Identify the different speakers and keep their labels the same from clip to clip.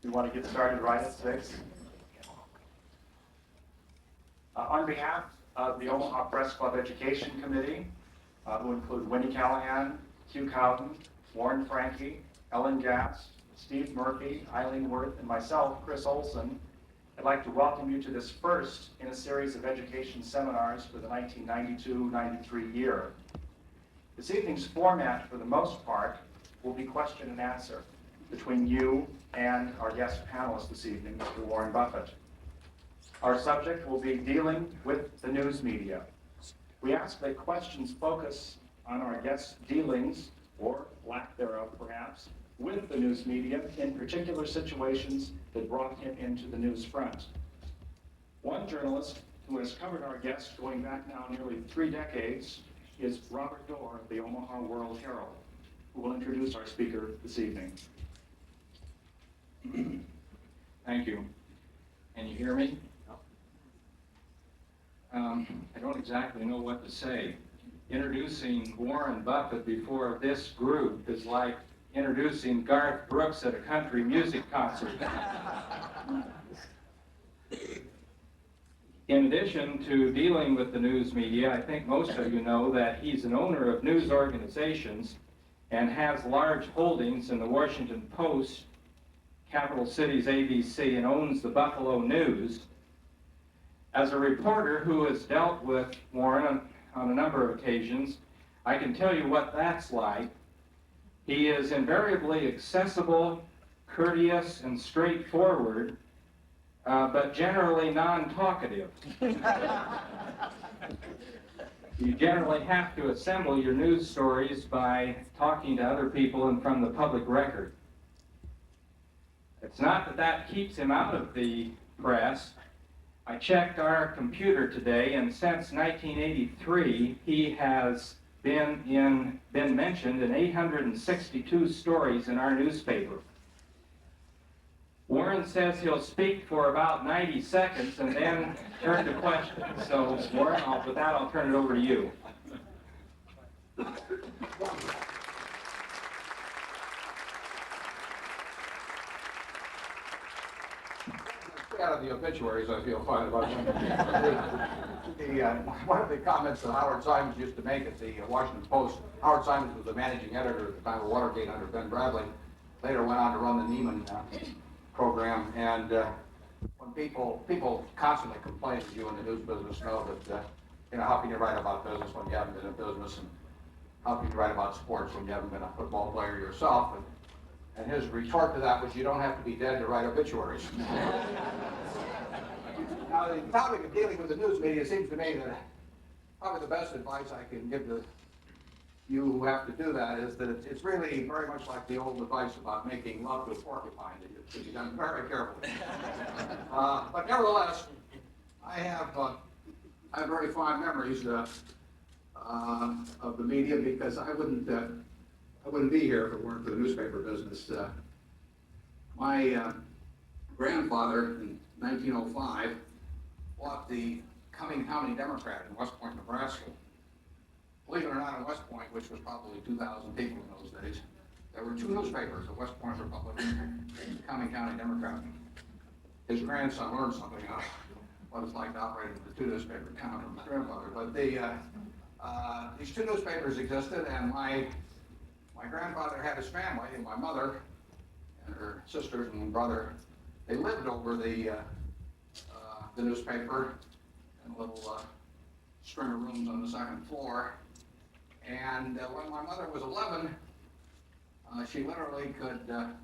Speaker 1: We want to get started right at 6. On behalf of the Omaha Press Club Education Committee, who include Wendy Callahan, Hugh Cowden, Warren Franke, Ellen Gass, Steve Murphy, Eileen Worth, and myself, Chris Olson, I'd like to welcome you to this first in a series of education seminars for the 1992-93 year. This evening's format, for the most part, will be question and answer between you and our guest panelist this evening, Mr. Warren Buffett. Our subject will be dealing with the news media. We ask that questions focus on our guest's dealings, or lack thereof perhaps, with the news media in particular situations that brought him into the news front. One journalist who has covered our guest going back now nearly 3 decades is Robert Dorr of the Omaha World-Herald, who will introduce our speaker this evening.
Speaker 2: Thank you. Can you hear me? I don't exactly know what to say. Introducing Warren Buffett before this group is like introducing Garth Brooks at a country music concert. In addition to dealing with the news media, I think most of you know that he's an owner of news organizations and has large holdings in the Washington Post, Capital Cities ABC, and owns the Buffalo News. As a reporter who has dealt with Warren on a number of occasions, I can tell you what that's like. He is invariably accessible, courteous, and straightforward, but generally non-talkative. You generally have to assemble your news stories by talking to other people and from the public record. It's not that that keeps him out of the press. I checked our computer today, and since 1983, he has been mentioned in 862 stories in our newspaper. Warren says he'll speak for about 90 seconds and then turn to questions. So, Warren, with that, I'll turn it over to you.
Speaker 3: Out of the obituaries, I feel fine about one of the comments that Howard Simons used to make at the Washington Post. Howard Simons was the managing editor at the time of Watergate under Ben Bradley. Later went on to run the Neiman program. And when people constantly complain that you in the news business know that how can you write about business when you haven't been in business, and how can you write about sports when you haven't been a football player yourself? And his retort to that was, you don't have to be dead to write obituaries. Now, the topic of dealing with the news media seems to me that probably the best advice I can give to you who have to do that is that it's really very much like the old advice about making love to a porcupine, that it should be done very carefully. But nevertheless, I have very fond memories of the media, because I wouldn't be here if it weren't for the newspaper business. My grandfather in 1905 bought the Cumming County Democrat in West Point, Nebraska. Believe it or not, in West Point, which was probably 2,000 people in those days, there were 2 newspapers, the West Point Republican and the Cumming County Democrat. His grandson learned something about what it's like to operate in the 2 newspaper town from his grandfather. But these 2 newspapers existed, and my grandfather had his family, and my mother and her sisters and brother, they lived over the newspaper in a little string of rooms on the 2nd floor. And when my mother was 11, she literally could run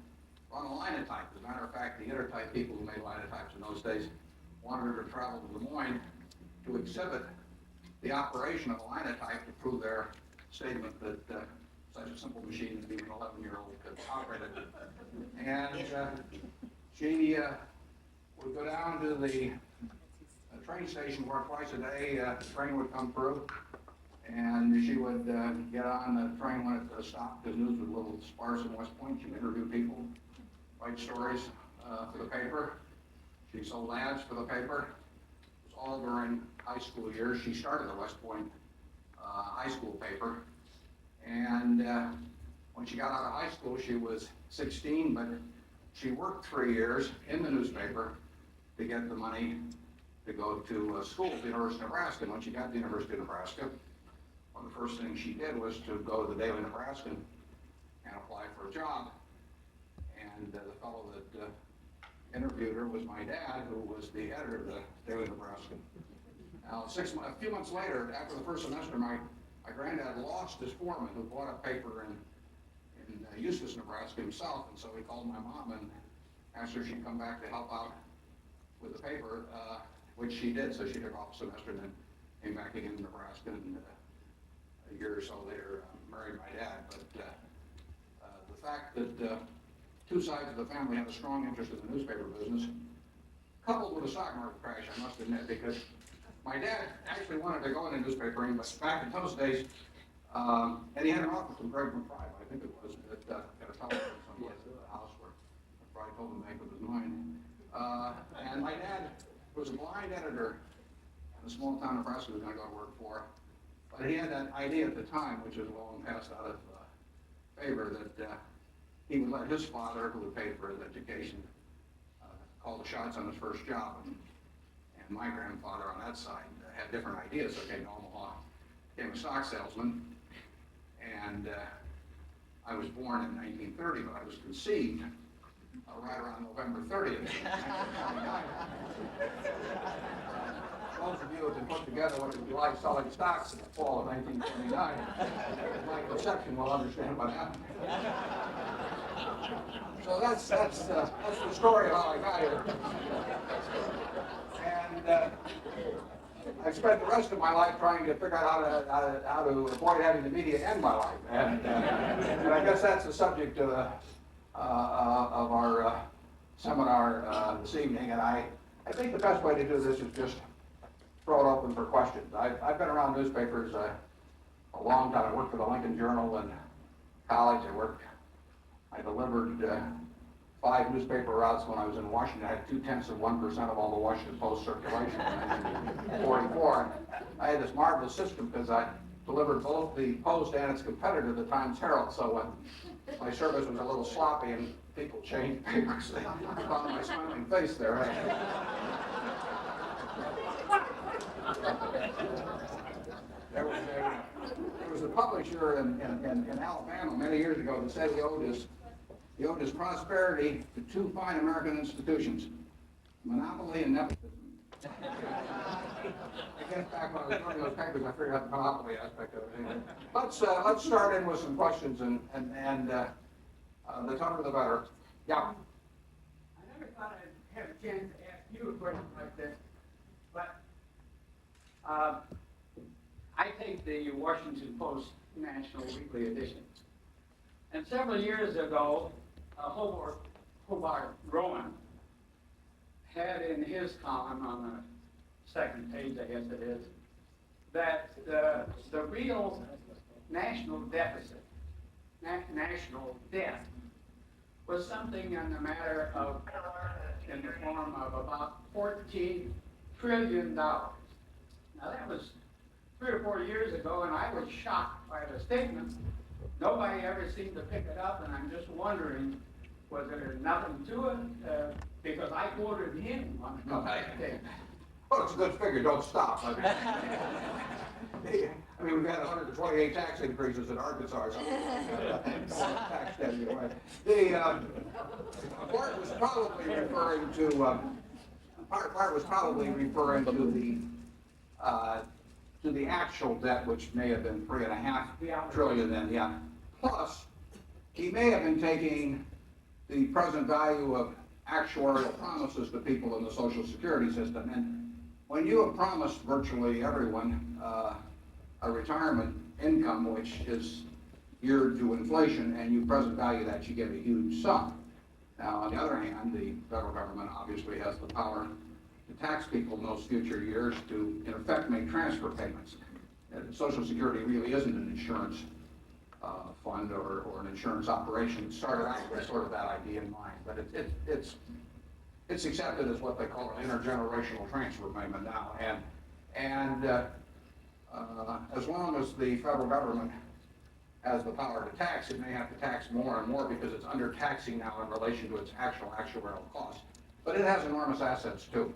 Speaker 3: a linotype. As a matter of fact, the intertype people who made linotypes in those days wanted her to travel to Des Moines to exhibit the operation of a linotype to prove their statement that such a simple machine as even an 11-year-old could operate it. And she would go down to the train station where twice a day the train would come through, and she would get on the train when it stopped, because news was a little sparse in West Point. She'd interview people, write stories for the paper. She sold ads for the paper. It was all during high school years. She started the West Point high school paper. And when she got out of high school, she was 16, but she worked 3 years in the newspaper to get the money to go to school at the University of Nebraska. And when she got to the University of Nebraska, one of the first things she did was to go to the Daily Nebraskan and apply for a job. And the fellow that interviewed her was my dad, who was the editor of the Daily Nebraskan. Now, a few months later, after the first semester, my granddad lost his foreman, who bought a paper in Eustis, Nebraska himself, and so he called my mom and asked her if she'd come back to help out with the paper, which she did. So she took off a semester and then came back again to Nebraska, and a year or so later married my dad. But the fact that two sides of the family had a strong interest in the newspaper business, coupled with the stock market crash, I must admit, because my dad actually wanted to go into newspapering, but back in those days, and he had an office in Greg McBride, I think it was, at a telephone someplace at the house where McBride told him to make up his mind. And my dad was a blind editor in a small town Nebraska he was going to go to work for. But he had that idea at the time, which is long passed out of favor, that he would let his father, who had paid for his education, call the shots on his first job. And my grandfather on that side had different ideas. So came to Omaha, became a stock salesman, and I was born in 1930, but I was conceived right around November 30th, 1929. Most of you have been put together what it would be like selling stocks in the fall of 1929. My conception will understand what happened. So that's the story of how I got here. And I spent the rest of my life trying to figure out how to avoid having the media end my life. And I guess that's the subject of our seminar this evening. And I think the best way to do this is just throw it open for questions. I've been around newspapers a long time. I worked for the Lincoln Journal in college. I delivered 5 newspaper routes when I was in Washington. I had 0.2% of all the Washington Post circulation in 1944. I had this marvelous system because I delivered both the Post and its competitor, the Times Herald. So when my service was a little sloppy and people changed papers, they found my smiling face there. There was a publisher in Alabama many years ago that said he owed his prosperity to 2 fine American institutions, monopoly and nepotism. I guess back when I was doing those papers, I figured out the monopoly aspect of it. Anyway, let's start in with some questions, and the tougher the better. Yeah.
Speaker 4: I never thought I'd have a chance to ask you a question like this, but I take the Washington Post National Weekly Edition. And several years ago, Hobart Rowan had in his column on the second page, I guess it is, that the real national deficit, national debt, was something in the matter of, in the form of about $14 trillion. Now that was 3 or 4 years ago, and I was shocked by the statement. Nobody ever seemed to pick it up, and I'm just wondering, was there nothing to it? Because I quoted him on the statement.
Speaker 3: Well, it's a good figure. Don't stop. I mean, we've had 128 tax increases in Arkansas or something. Tax debt, anyway. Part was probably referring to the actual debt, which may have been $3.5 trillion then. Yeah. Plus, he may have been taking the present value of actuarial promises to people in the Social Security system. And when you have promised virtually everyone a retirement income which is geared to inflation, and you present value that, you get a huge sum. Now, on the other hand, the federal government obviously has the power to tax people in those future years to, in effect, make transfer payments. Social Security really isn't an insurance fund or an insurance operation. It started out with sort of that idea in mind, but it's accepted as what they call an intergenerational transfer payment now. And as long as the federal government has the power to tax, it may have to tax more and more because it's undertaxing now in relation to its actuarial cost. But it has enormous assets too.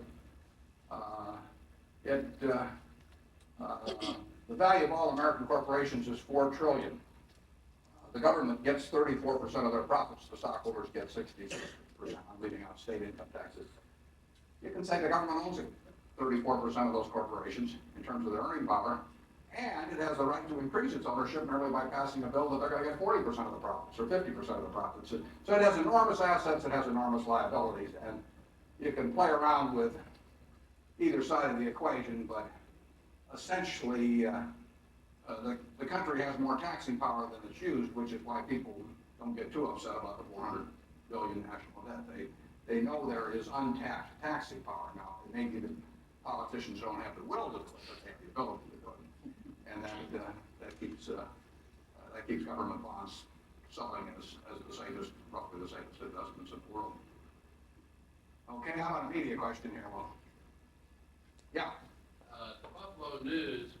Speaker 3: The value of all American corporations is $4 trillion. The government gets 34% of their profits. The stockholders get 66%. I'm leaving out state income taxes. You can say the government owns 34% of those corporations in terms of their earning power, and it has the right to increase its ownership merely by passing a bill that they're going to get 40% of the profits or 50% of the profits. So it has enormous assets, it has enormous liabilities, and you can play around with either side of the equation, but essentially the country has more taxing power than it's used, which is why people don't get too upset about the $400 billion national debt. They know there is untapped taxing power now. Maybe the politicians don't have the will to do it, but they have the ability to do it. And that keeps government bonds selling as the safest, roughly the safest investments in the world. Okay, how about a media question here? Well, yeah.
Speaker 5: The Buffalo News,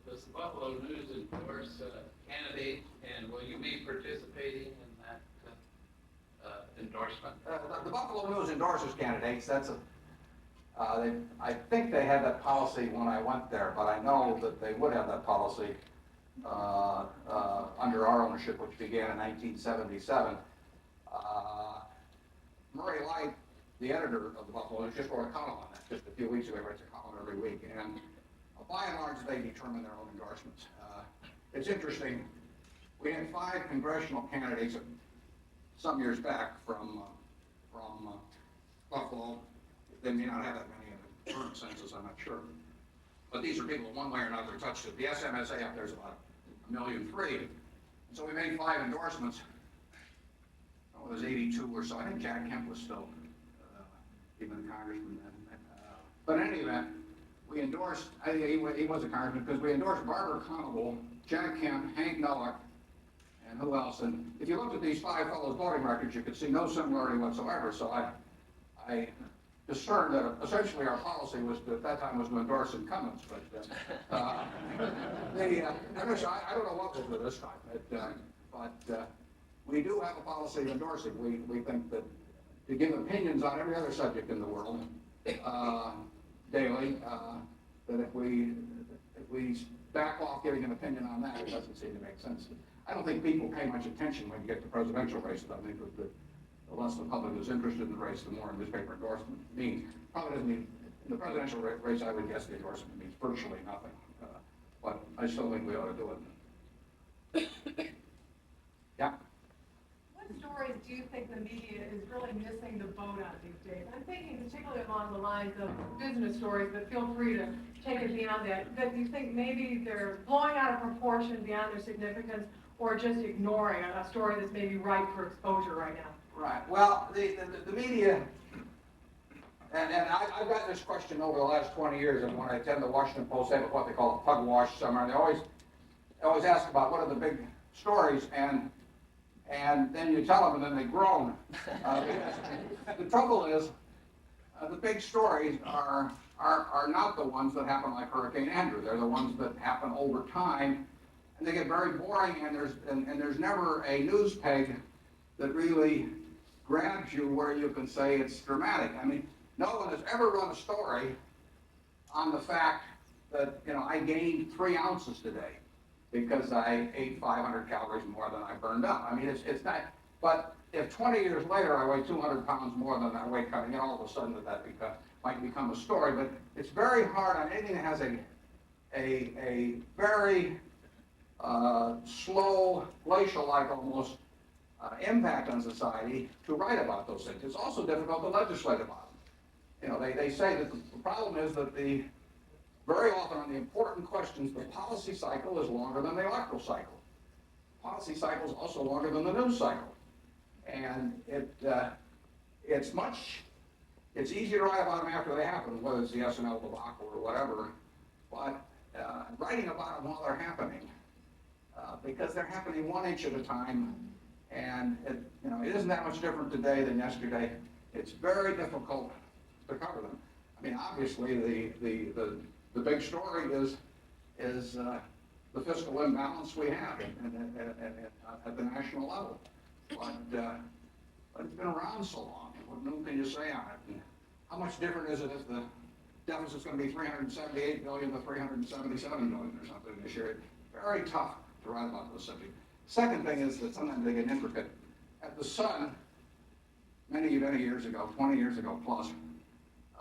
Speaker 5: does the Buffalo News endorse a candidate, and will you be participating in that endorsement?
Speaker 3: The Buffalo News endorses candidates. I think they had that policy when I went there, but I know that they would have that policy under our ownership, which began in 1977. Murray Light, the editor of the Buffalo News, just wrote a column on that just a few weeks ago. He writes a column every week, and by and large, they determine their own endorsements. It's interesting. We had 5 congressional candidates some years back from Buffalo. They may not have that many in the current census, I'm not sure. But these are people one way or another touched it. The SMSA up there is about 1.3 million. And so we made 5 endorsements. Oh, it was 82 or so. I think Jack Kemp was still even a congressman then. But in any event, we endorsed, he was a congressman, because we endorsed Barbara Conable, Jack Kemp, Hank Nowak, and who else? And if you looked at these 5 fellows' voting records, you could see no similarity whatsoever. So I discerned that essentially our policy was to, at that time was to endorse incumbents. But I don't know what we'll do this time. But we do have a policy of endorsing. We think that to give opinions on every other subject in the world daily, that if we back off giving an opinion on that, it doesn't seem to make sense. I don't think people pay much attention when you get to presidential races. I think that the less the public is interested in the race, the more newspaper endorsement means. Probably doesn't mean, in the presidential race, I would guess the endorsement means virtually nothing. But I still think we ought to do it. Yeah?
Speaker 6: What stories do you think the media is really missing the boat on these days? I'm thinking particularly along the lines of business stories, but feel free to take it beyond that. That you think maybe they're blowing out of proportion beyond their significance, or just ignoring a story that's maybe ripe for exposure right now?
Speaker 3: Right. Well, the media, and I've got this question over the last 20 years, and when I attend the Washington Post, they have what they call a pug wash summer, and they always ask about what are the big stories, and then you tell them, and then they groan. The trouble is, the big stories are not the ones that happen like Hurricane Andrew. They're the ones that happen over time, and they get very boring, and there's never a news peg that really grabs you where you can say it's dramatic. I mean, no one has ever run a story on the fact that, I gained 3 ounces today because I ate 500 calories more than I burned up. I mean, it's not, but if 20 years later I weigh 200 pounds more than I weigh coming in, all of a sudden that might become a story. But it's very hard on anything that has a very slow, glacial-like almost impact on society to write about those things. It's also difficult to legislate about them. They say that the problem is that very often on the important questions, the policy cycle is longer than the electoral cycle. Policy cycle is also longer than the news cycle. And it's easy to write about them after they happen, whether it's the SNL debacle or whatever, but writing about them while they're happening, because they're happening 1 inch at a time, and it isn't that much different today than yesterday. It's very difficult to cover them. I mean, obviously the big story is the fiscal imbalance we have at the national level. But it's been around so long, what new can you say on it? And how much different is it if the deficit's gonna be 378 billion to 377 billion or something this year? Very tough to write about this subject. Second thing is that sometimes they get intricate. At the Sun, many years ago, 20 years ago plus,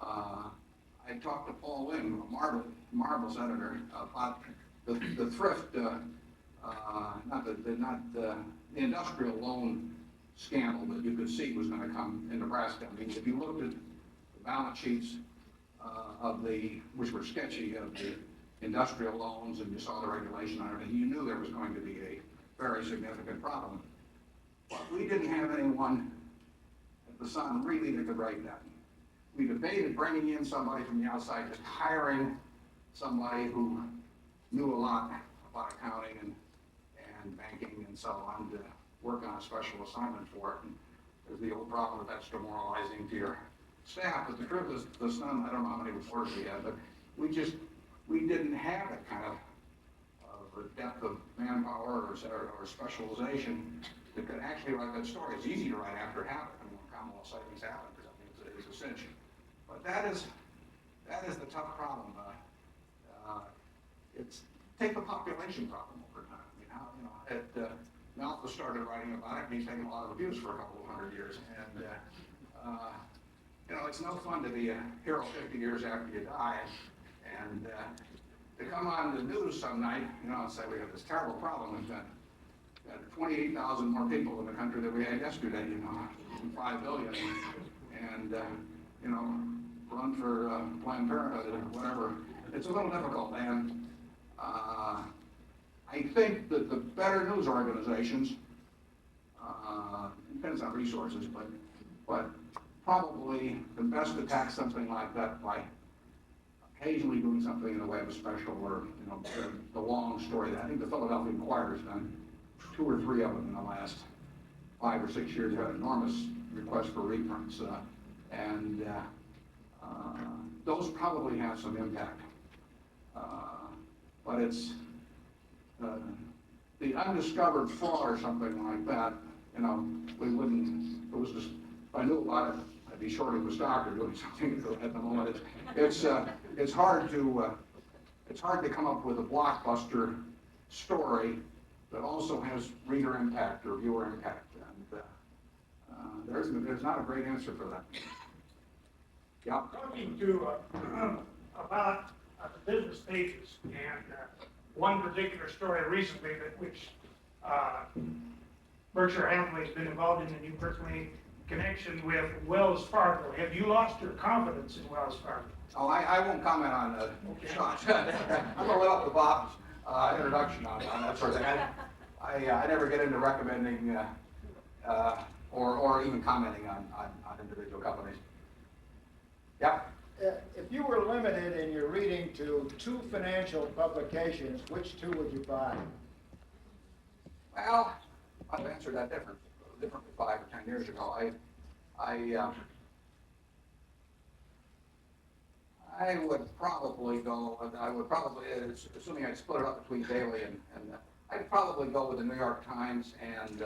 Speaker 3: I talked to Paul Lim, a marvelous editor, about the thrift, not the industrial loan scandal that you could see was going to come in Nebraska. I mean, if you looked at the balance sheets which were sketchy, of the industrial loans, and you saw the regulation on everything, you knew there was going to be a very significant problem. But we didn't have anyone at the Sun really that could write that. We debated bringing in somebody from the outside, just hiring somebody who knew a lot about accounting and banking and so on to work on a special assignment for it. And there's the old problem that that's demoralizing to your staff. But the truth is, the Sun, I don't know how many reporters we had, but we didn't have that kind of depth of manpower or specialization that could actually write that story. It's easy to write after it happened. I mean, when Commonwealth sightings happen, because I think it's a cinch. But that is the tough problem. Take the population problem over time. I mean, how, Malthus started writing about it, and he's taken a lot of abuse for a couple of hundred years. And it's no fun to be a hero 50 years after you die, and to come on the news some night, and say we have this terrible problem. We've got 28,000 more people in the country than we had yesterday. 5 billion, and run for Planned Parenthood or whatever. It's a little difficult, and I think that the better news organizations, depends on resources, but probably the best attack something like that by occasionally doing something in the way of a special or the long story. I think the Philadelphia Inquirer has done 2 or 3 of them in the last 5 or 6 years. They had enormous requests for reprints, and those probably have some impact. But it's the undiscovered fraud or something like that. We wouldn't. It was just, if I knew about it, I'd be shorting the stock or doing something at the moment. It's hard to come up with a blockbuster story that also has reader impact or viewer impact, and there's not a great answer for that. Yeah.
Speaker 7: Talking to about the business pages, and one particular story recently which Berkshire Hathaway has been involved in, and you personally, connection with Wells Fargo. Have you lost your confidence in Wells Fargo?
Speaker 3: Oh, I won't comment on stocks. I'm gonna live up to Bob's introduction on that sort of thing. I never get into recommending or even commenting on individual companies. Yeah.
Speaker 8: If you were limited in your reading to 2 financial publications, which 2 would you buy?
Speaker 3: Well, I've answered that differently 5 or 10 years ago. I would probably go. Assuming I split it up between daily and I'd probably go with the New York Times and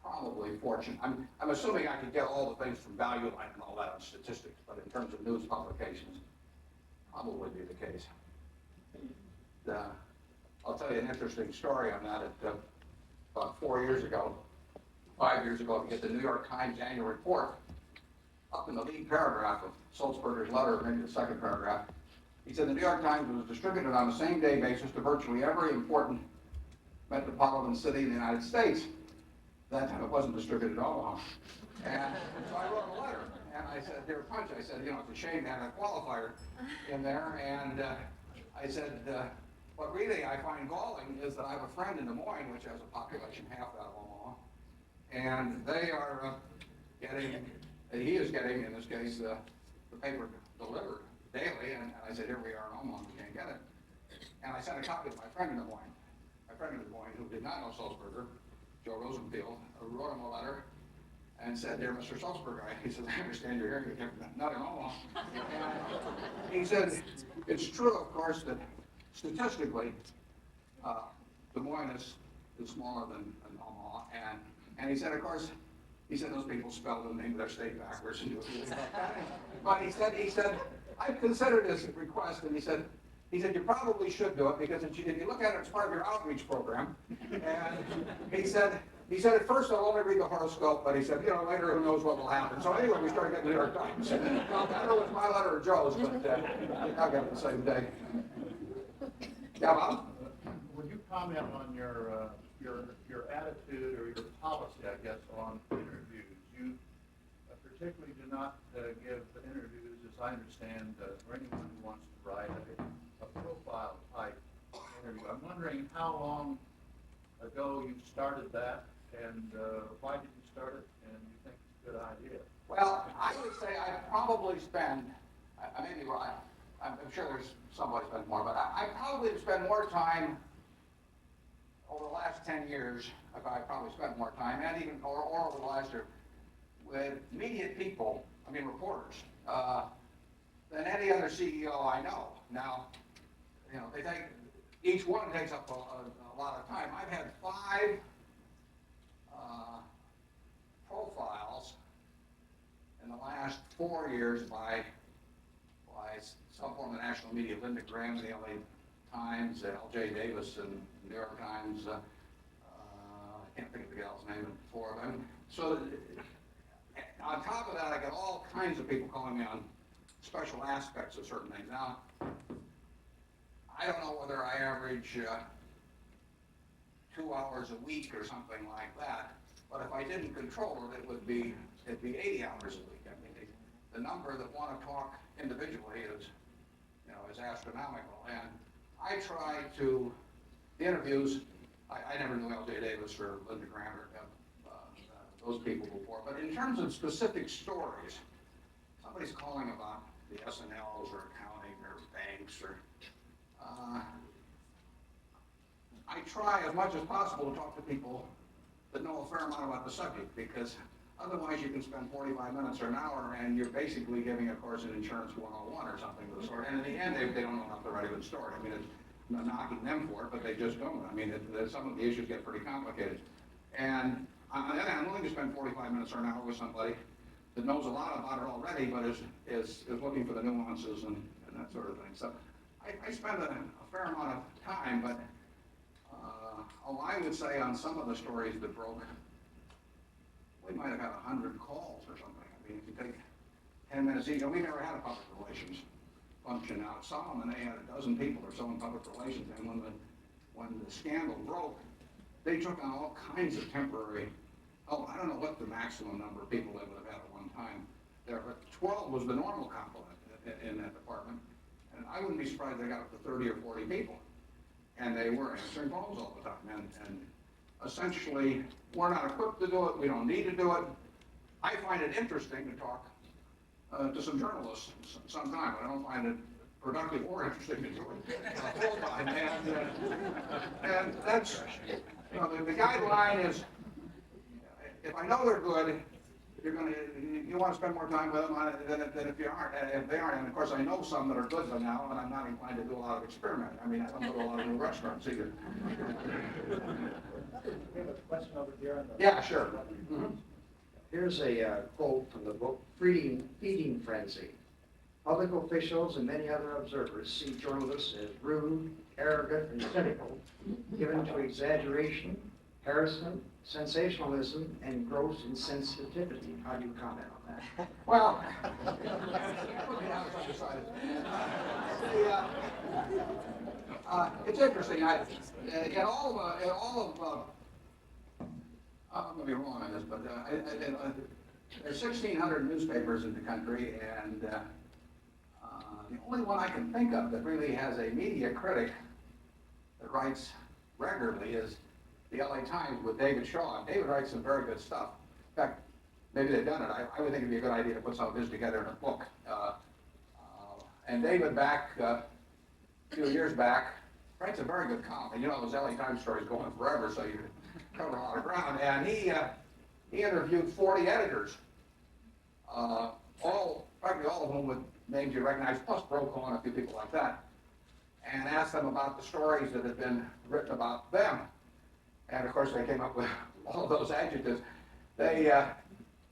Speaker 3: probably Fortune. I'm assuming I could get all the things from Value Line and all that on statistics, but in terms of news publications, probably be the case. I'll tell you an interesting story on that. About 5 years ago, if you get the New York Times annual report, up in the lead paragraph of Sulzberger's letter, maybe the second paragraph, he said the New York Times was distributed on a same-day basis to virtually every important metropolitan city in the United States. That time it wasn't distributed to Omaha. And so I wrote a letter, and I said, "Dear Punch," I said, it's a shame to have a qualifier in there. And I said, what really I find galling is that I have a friend in Des Moines, which has a population half that of Omaha, and they are he is getting, in this case, the paper delivered daily, and I said, here we are in Omaha, we can't get it. And I sent a copy to my friend in Des Moines. My friend in Des Moines, who did not know Sulzberger, Joe Rosenfield, wrote him a letter and said, "Dear Mr. Salzberg," he said, "I understand you're here, you're not in Omaha." And he said, "It's true, of course, that statistically, Des Moines is smaller than Omaha." And he said, of course, he said those people spelled the name of their state backwards. But he said, "I've considered his request," and he said, "You probably should do it because if you look at it as part of your outreach program." And he said, "At first I'll only read the horoscope," but he said, "Later who knows what will happen." So anyway, we started getting the New York Times. Well, I don't know if it's my letter or Joe's, but I'll get it the same day. Yeah, Bob?
Speaker 9: Would you comment on your attitude or your policy, I guess, on interviews? You particularly do not give interviews, as I understand, for anyone who wants to write a profile type interview. I'm wondering how long ago you started that, and why did you start it, and you think it's a good idea?
Speaker 3: Well, I would say I probably spend, maybe I'm sure there's somebody spends more, but I probably spend more time over the last 10 years, I probably spent more time, and even or over the last year, with media people, reporters, than any other CEO I know. Now, they take, each one takes up a lot of time. I've had 5 profiles in the last 4 years by some form of national media, Linda Graham, the LA Times, L.J. Davis, and New York Times. I can't think of the gal's name, but 4 of them. So on top of that, I get all kinds of people calling me on special aspects of certain things. Now, I don't know whether I average 2 hours a week or something like that, but if I didn't control it, it'd be 80 hours a week. The number that want to talk individually is astronomical. And I try to, the interviews, I never knew L.J. Davis or Linda Graham or those people before, but in terms of specific stories, somebody's calling about the S&Ls or accounting or banks or, I try as much as possible to talk to people that know a fair amount about the subject, because otherwise you can spend 45 minutes or an hour and you're basically giving a course in insurance 101 or something of the sort, and in the end they don't know enough to write a good story. It's not knocking them for it, but they just don't. Some of the issues get pretty complicated. And on the other hand, I'm willing to spend 45 minutes or an hour with somebody that knows a lot about it already, but is looking for the nuances and that sort of thing. So I spend a fair amount of time, but I would say on some of the stories that broke, we might have had 100 calls or something. If you take 10 minutes each, we never had a public relations function out. Some, and they had a dozen people or so in public relations, and when the scandal broke, they took on all kinds of temporary, I don't know what the maximum number of people they would have had at one time there, but 12 was the normal complement in that department, and I wouldn't be surprised they got up to 30 or 40 people, and they were answering phones all the time, and essentially, we're not equipped to do it, we don't need to do it. I find it interesting to talk to some journalists sometime, but I don't find it productive or interesting to do it full time. And that's, the guideline is, if I know they're good, you want to spend more time with them than if you aren't, if they aren't. And of course, I know some that are good by now, and I'm not inclined to do a lot of experimenting. I don't go to a lot of new restaurants either.
Speaker 8: We have a question over here.
Speaker 3: Yeah, sure. Mm-hmm.
Speaker 10: Here's a quote from the book, Feeding Frenzy. Public officials and many other observers see journalists as rude, arrogant, and cynical, given to exaggeration, harassment, sensationalism, and gross insensitivity. How do you comment on that?
Speaker 3: Well, it's interesting. In all of I'm going to be wrong on this, but there's 1,600 newspapers in the country, and the only one I can think of that really has a media critic that writes regularly is the LA Times with David Shaw. David writes some very good stuff. In fact, maybe they've done it. I would think it'd be a good idea to put some of his together in a book. And David back, a few years back, writes a very good column. And those LA Times stories go on forever, so you cover a lot of ground. And he interviewed 40 editors, practically all of whom with names you recognize, plus Brokaw and a few people like that, and asked them about the stories that had been written about them. And of course, they came up with all those adjectives.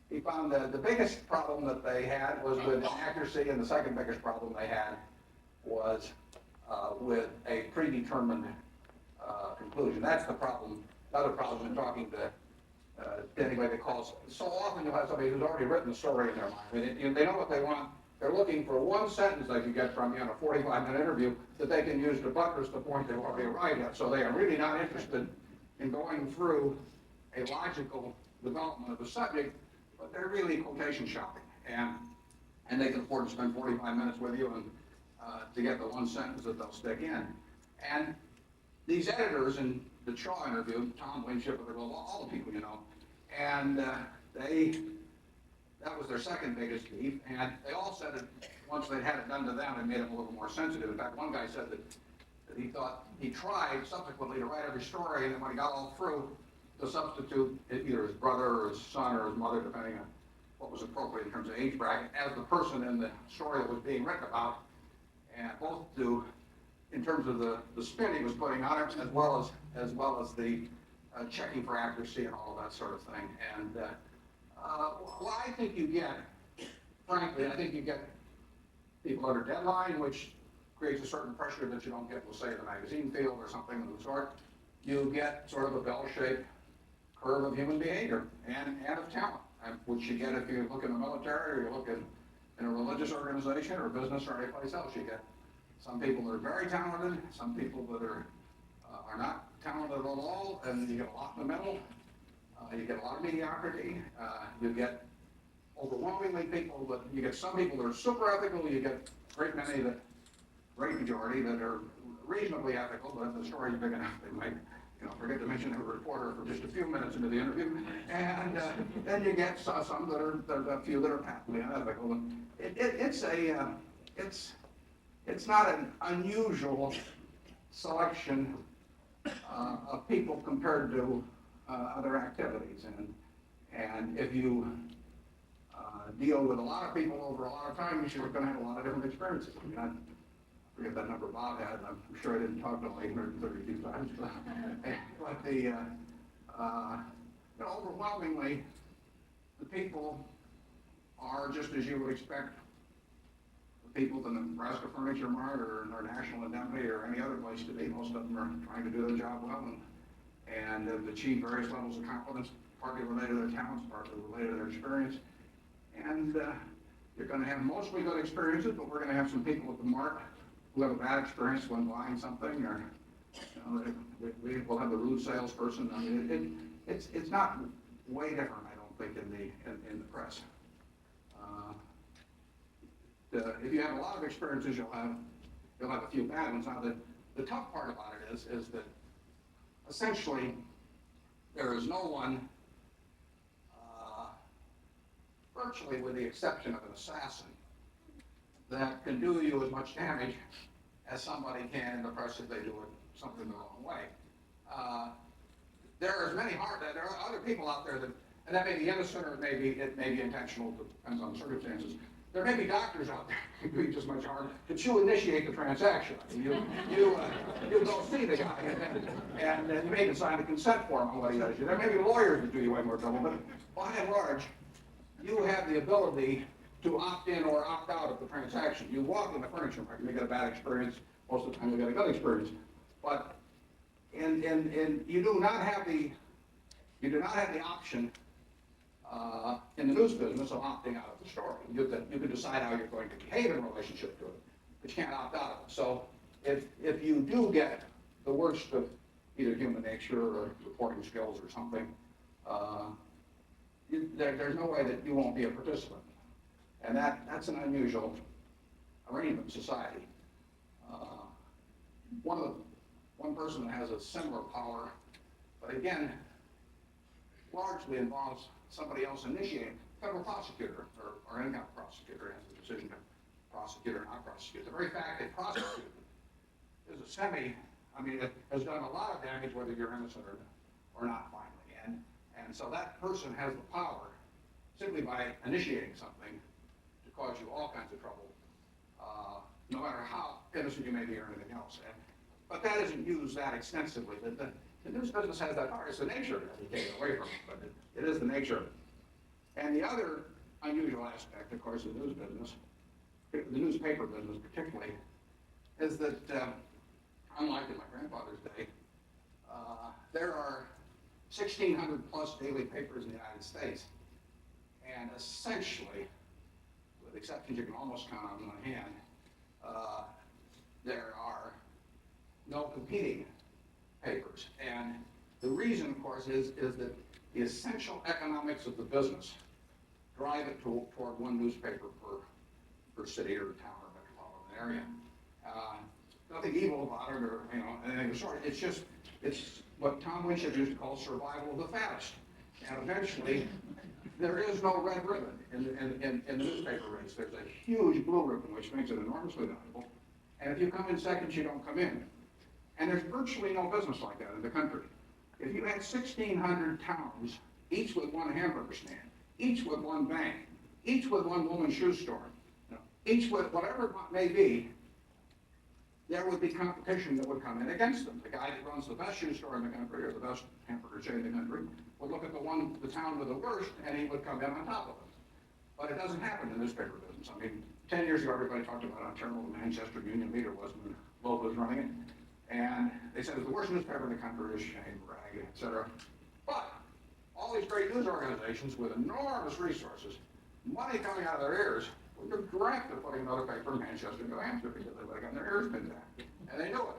Speaker 3: He found the biggest problem that they had was with inaccuracy, and the second biggest problem they had was with a predetermined conclusion. That's the problem. The other problem in talking to anybody that calls. So often you'll have somebody who's already written the story in their mind. I mean, they know what they want. They're looking for one sentence they can get from you in a 45-minute interview that they can use to buttress the point they've already arrived at. So they are really not interested in going through a logical development of the subject, but they're really quotation shopping. And they can afford to spend 45 minutes with you and to get the one sentence that they'll stick in. And these editors in the Shaw interview, Tom Winship, all the people you know, and that was their second biggest beef, and they all said that once they'd had it done to them, it made them a little more sensitive. In fact, one guy said that he thought he tried subsequently to write every story, and then when he got all through, to substitute either his brother or his son or his mother, depending on what was appropriate in terms of age bracket, as the person in the story that was being written about, and both to, in terms of the spin he was putting on it, as well as the checking for accuracy and all of that sort of thing. And well, I think you get, frankly, I think you get people under deadline, which creates a certain pressure that you don't get, we'll say, in the magazine field or something of the sort. You get sort of a bell-shaped curve of human behavior and of talent, which you get if you look in the military or you look in a religious organization or business or any place else. You get some people that are very talented, some people that are not talented at all, and you get a lot in the middle. You get a lot of mediocrity. You get overwhelmingly people, but you get some people that are super ethical. You get great majority that are reasonably ethical, but if the story is big enough, they might, forget to mention a reporter for just a few minutes into the interview. And then you get some that are a few that are patently unethical. And it's not an unusual selection of people compared to other activities. And if you deal with a lot of people over a lot of time, you're going to have a lot of different experiences. I mean, I forget that number Bob had. I'm sure I didn't talk to him 832 times. But the overwhelmingly, the people are just as you would expect the people in the Nebraska Furniture Mart or National Indemnity or any other place to be. Most of them are trying to do their job well and have achieved various levels of competence, partly related to their talents, partly related to their experience. And you're going to have mostly good experiences, but we're going to have some people at the Mart who have a bad experience when buying something, or we will have the rude salesperson. I mean, it's not way different, I don't think, in the press. If you have a lot of experiences, you'll have a few bad ones. Now, the tough part about it is that essentially there is no one, virtually with the exception of an assassin, that can do you as much damage as somebody can in the press if they do something the wrong way. There are other people out there and that may be innocent or it may be intentional, depends on the circumstances. There may be doctors out there who do you just much harm, but you initiate the transaction. I mean, you go see the guy and you may even sign a consent form on what he does. There may be lawyers that do you way more trouble, but by and large, you have the ability to opt in or opt out of the transaction. You walk in the furniture market, you may get a bad experience. Most of the time, you get a good experience. But you do not have the option in the news business of opting out of the story. You can decide how you're going to behave in relationship to it, but you can't opt out of it. So if you do get the worst of either human nature or reporting skills or something, there's no way that you won't be a participant. And that's an unusual arrangement in society. One person that has a similar power, but again, largely involves somebody else initiating. Federal prosecutor or any kind of prosecutor has the decision to prosecute or not prosecute. The very fact they prosecute is it has done a lot of damage whether you're innocent or not finally. And And so that person has the power, simply by initiating something, to cause you all kinds of trouble, no matter how innocent you may be or anything else. But that isn't used that extensively. The news business has that power. It's the nature of it. You can't get away from it, but it is the nature of it. And the other unusual aspect, of course, of the news business, the newspaper business particularly, is that, unlike in my grandfather's day, there are 1,600 plus daily papers in the United States. And essentially, with exceptions you can almost count on one hand, there are no competing papers. And the reason, of course, is that the essential economics of the business drive it toward one newspaper per city or town or metropolitan area. Nothing evil about it or anything of the sort. It's what Tom Winship used to call survival of the fattest. And eventually, there is no red ribbon in the newspaper race. There's a huge blue ribbon, which makes it enormously valuable. And if you come in second, you don't come in. And there's virtually no business like that in the country. If you had 1,600 towns, each with one hamburger stand, each with one bank, each with one woman's shoe store, each with whatever it may be, there would be competition that would come in against them. The guy that runs the best shoe store in the country or the best hamburger chain in the country would look at the town with the worst, and he would come in on top of it. But it doesn't happen in the newspaper business. I mean, 10 years ago, everybody talked about how terrible the Manchester Union Leader was when Loeb was running it. And they said it was the worst newspaper in the country, is shame, brag, etc. But all these great news organizations with enormous resources, money coming out of their ears, would have dreamt of putting another paper in Manchester, New Hampshire, because they would have gotten their ears pinned back. And they knew it.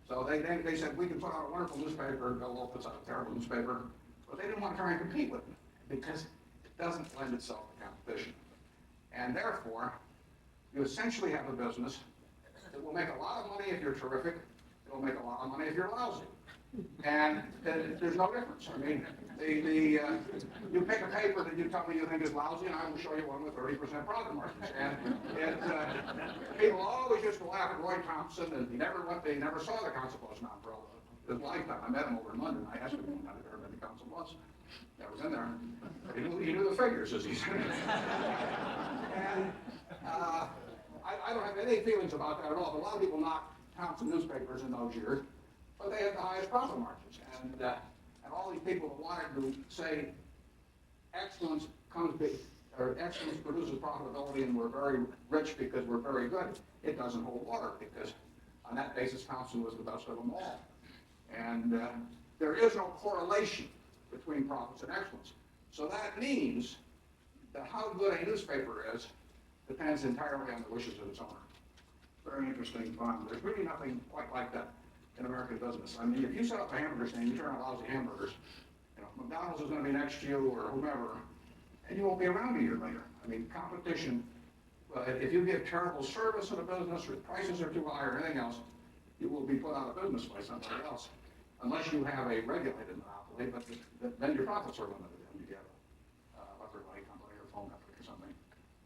Speaker 3: So they said, we can put out a wonderful newspaper, and Bill Loeb puts out a terrible newspaper. But they didn't want to try and compete with it, because it doesn't lend itself to competition. And therefore, you essentially have a business that will make a lot of money if you're terrific. It'll make a lot of money if you're lousy. And there's no difference. I mean, you pick a paper that you tell me you think is lousy, and I will show you one with 30% profit margins. And people always used to laugh at Roy Thompson, and they never saw the council post now for his lifetime. I met him over in London. I asked him if he'd ever been to council once. That was in there. He knew the figures, as he said. And I don't have any feelings about that at all. But a lot of people knock Thompson newspapers in those years, but they had the highest profit margins. And all these people that wanted to say excellence produces profitability and we're very rich because we're very good, it doesn't hold water, because on that basis Thompson was the best of them all. And there is no correlation between profits and excellence. So that means that how good a newspaper is depends entirely on the wishes of its owner. Very interesting fun. There's really nothing quite like that in American business. I mean, if you set up a hamburger stand, you turn out lousy hamburgers, McDonald's is going to be next to you or whomever, and you won't be around a year later. I mean, competition, if you give terrible service in a business or prices are too high or anything else, you will be put out of business by somebody else, unless you have a regulated monopoly, but then your profits are limited and you get a liquor light company or phone company or something.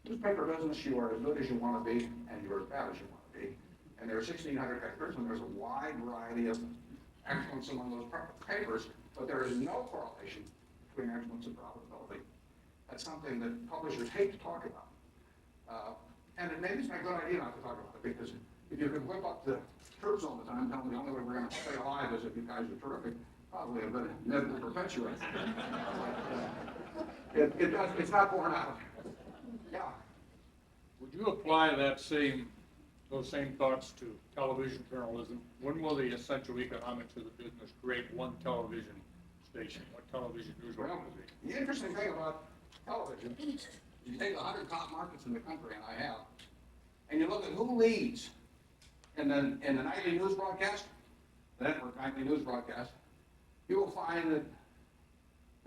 Speaker 3: Newspaper business, you are as good as you want to be and you're as bad as you want to be. And there are 1,600 papers, and there's a wide variety of excellence among those papers, but there is no correlation between excellence and profitability. That's something that publishers hate to talk about. And maybe it's not a good idea not to talk about it, because if you could whip up the troops all the time, telling them the only way we're going to stay alive is if you guys are terrific, probably a bit myth to perpetuate. It's not borne out. Yeah.
Speaker 11: Would you apply those same thoughts to television journalism? When will the essential economics of the business create one television station, one television news organization?
Speaker 3: The interesting thing about television, you take 100 top markets in the country, and I have, and you look at who leads in the nightly news broadcast, the network nightly news broadcast, you will find that,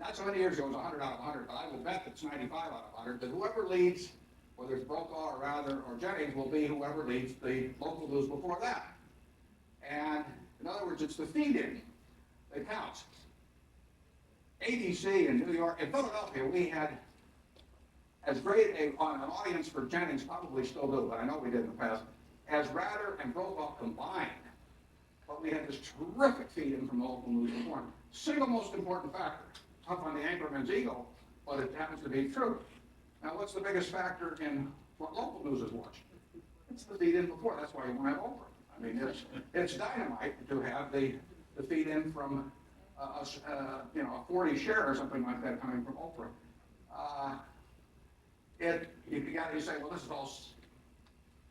Speaker 3: not so many years ago it was 100 out of 100, but I will bet it's 95 out of 100, that whoever leads, whether it's Brokaw or Jennings, will be whoever leads the local news before that. And in other words, it's the feed-in that counts. ABC in New York, in Philadelphia, we had as great an audience for Jennings, probably still do, but I know we did in the past, as Ratter and Brokaw combined. But we had this terrific feed-in from the local news before. Single most important factor tough on the anchorman's ego, but it happens to be true. Now, what's the biggest factor in what local news is watching? It's the feed in before. That's why you want to have Oprah. I mean, it's dynamite to have the feed in from a 40 share or something like that coming from Oprah. You say, well, this is all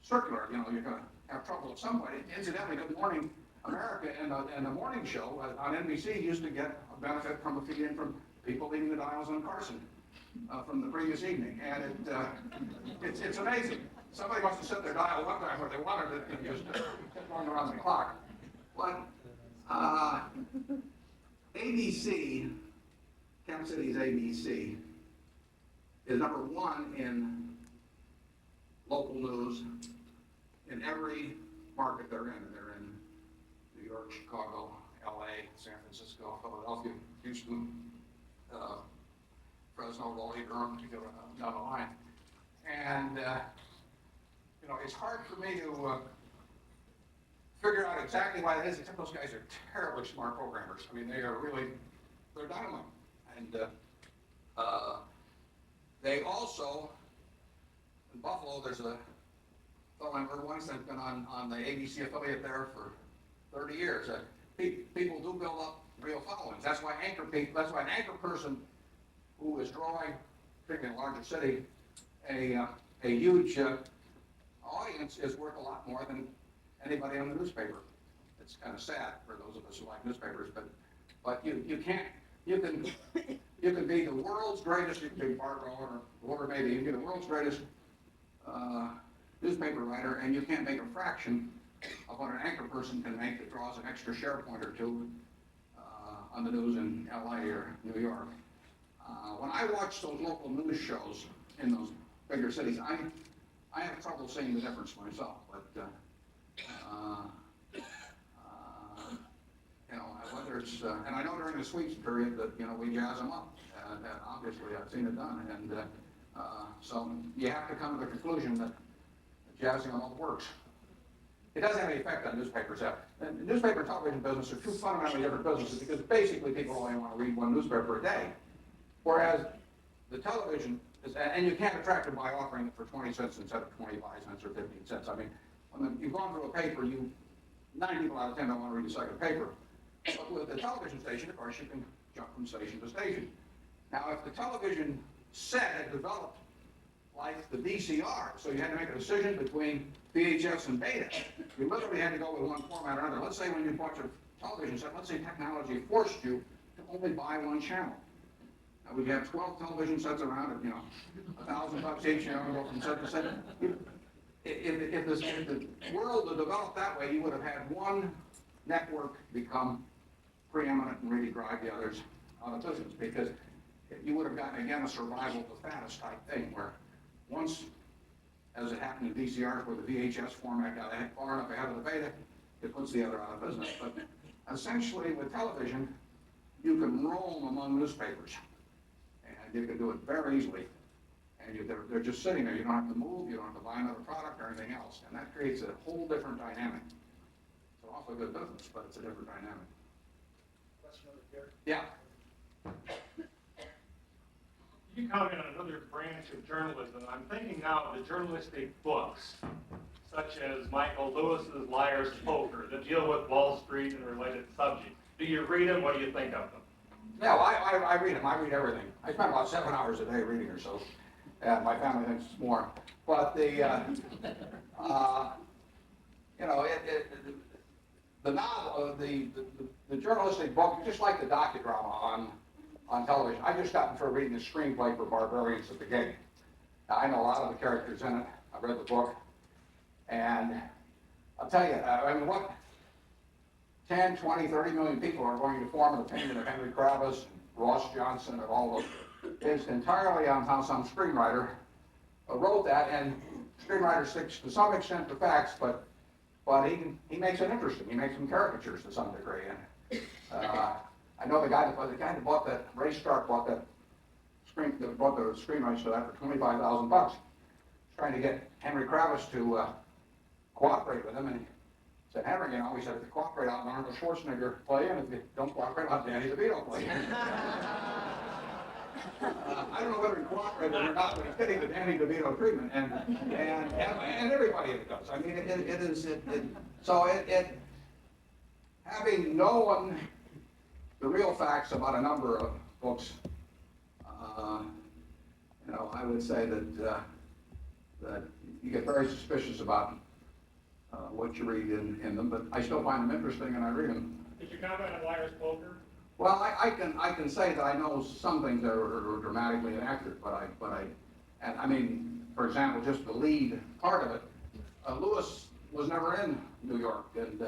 Speaker 3: circular. You know, you're going to have trouble at some point. Incidentally, Good Morning America and the morning show on NBC used to get a benefit from a feed in from people leaving the dials on Carson from the previous evening, and it's amazing. Somebody must have set their dial one time where they wanted it and just kept going around the clock. But ABC, Kansas City's ABC, is number one in local news in every market they're in. They're in New York, Chicago, LA, San Francisco, Philadelphia, Houston, Fresno, Raleigh, Durham, to go down the line. And, it's hard for me to figure out exactly why that is, except those guys are terribly smart programmers. I mean, they're dynamite. And they also, in Buffalo, there's a fellow named Irv Weinstein that's been on the ABC affiliate there for 30 years. People do build up real followings. That's why an anchor person who is drawing, particularly in a larger city, a huge audience is worth a lot more than anybody on the newspaper. It's kind of sad for those of us who like newspapers, but you can be the world's greatest, you can be Bart Rowan or whoever it may be, you can be the world's greatest newspaper writer, and you can't make a fraction of what an anchor person can make that draws an extra share point or two on the news in LA or New York. When I watch those local news shows in those bigger cities, I have trouble seeing the difference myself, but whether it's, and I know during the sweeps period that, we jazz them up, and obviously I've seen it done, and so you have to come to the conclusion that jazzing them up works. It doesn't have any effect on newspapers. The newspaper and television business are two fundamentally different businesses because basically people only want to read one newspaper a day, whereas the television is, and you can't attract them by offering it for 20 cents instead of 25 cents or 15 cents. I mean, when you've gone through a paper, 9 people out of 10 don't want to read a second paper. But with the television station, of course, you can jump from station to station. Now, if the television set had developed like the VCR, so you had to make a decision between VHS and beta, you literally had to go with one format or another. Let's say when you bought your television set, let's say technology forced you to only buy one channel. Now, we have 12 television sets around at, $1,000 each, go from set to set. If the world had developed that way, you would have had one network become preeminent and really drive the others out of business, because you would have gotten, again, a survival of the fattest type thing, where once, as it happened in VCRs, where the VHS format got far enough ahead of the beta, it puts the other out of business. But essentially, with television, you can roam among newspapers, and you can do it very easily. And they're just sitting there. You don't have to move, you don't have to buy another product or anything else. And that creates a whole different dynamic. It's an awfully good business, but it's a different dynamic.
Speaker 7: Question over here.
Speaker 3: Yeah.
Speaker 7: You comment on another branch of journalism. I'm thinking now of the journalistic books, such as Michael Lewis's Liar's Poker, that deal with Wall Street and related subjects. Do you read them? What do you think of them?
Speaker 3: No, I read them. I read everything. I spend about 7 hours a day reading or so. And my family thinks it's more. But the novel, the journalistic book, just like the docudrama on television. I just got through reading the screenplay for Barbarians at the Gate. Now, I know a lot of the characters in it. I've read the book. And I'll tell you, what 10, 20, 30 million people are going to form an opinion of Henry Kravis, and Ross Johnson, and all those, is entirely on how some screenwriter wrote that, and screenwriter sticks to some extent to facts, but he makes it interesting. He makes some caricatures to some degree. And I know the guy that bought that, Ray Stark bought the screenwriters for that for $25,000. He's trying to get Henry Kravis to cooperate with him, and he said, Henry, he said, if you cooperate, I'll let Arnold Schwarzenegger play, and if you don't cooperate, I'll let Danny DeVito play. I don't know whether he cooperated or not, but he's getting the Danny DeVito treatment, and everybody does. I mean, having known the real facts about a number of books, I would say that you get very suspicious about what you read in them, but I still find them interesting and I read them.
Speaker 7: Did you comment on Liar's Poker?
Speaker 3: Well, I can say that I know some things that are dramatically inaccurate, and I mean, for example, just the lead part of it, Lewis was never in New York, and